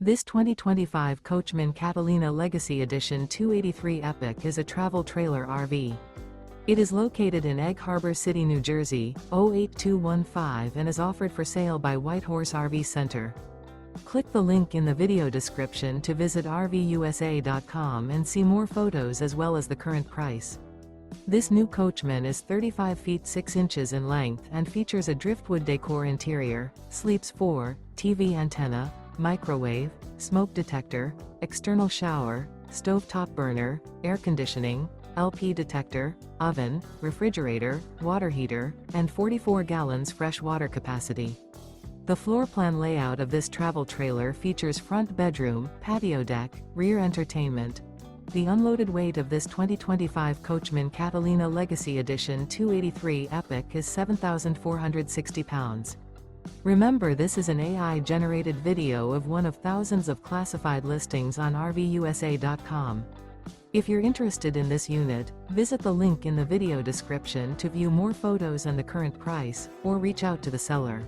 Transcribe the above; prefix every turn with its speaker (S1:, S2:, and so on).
S1: This 2025 Coachmen Catalina Legacy Edition 283 Epic is a travel trailer RV. It is located in Egg Harbor City, New Jersey, 08215 and is offered for sale by Whitehorse RV Center. Click the link in the video description to visit RVUSA.com and see more photos as well as the current price. This new Coachmen is 35 feet 6 inches in length and features a driftwood decor interior, sleeps 4, TV antenna, microwave, smoke detector, external shower, stovetop burner, air conditioning, LP detector, oven, refrigerator, water heater, and 44 gallons fresh water capacity. The floor plan layout of this travel trailer features front bedroom, patio deck, rear entertainment. The unloaded weight of this 2025 Coachmen Catalina Legacy Edition 283 Epic is 7,460 pounds. Remember, this is an AI-generated video of one of thousands of classified listings on RVUSA.com. If you're interested in this unit, visit the link in the video description to view more photos and the current price, or reach out to the seller.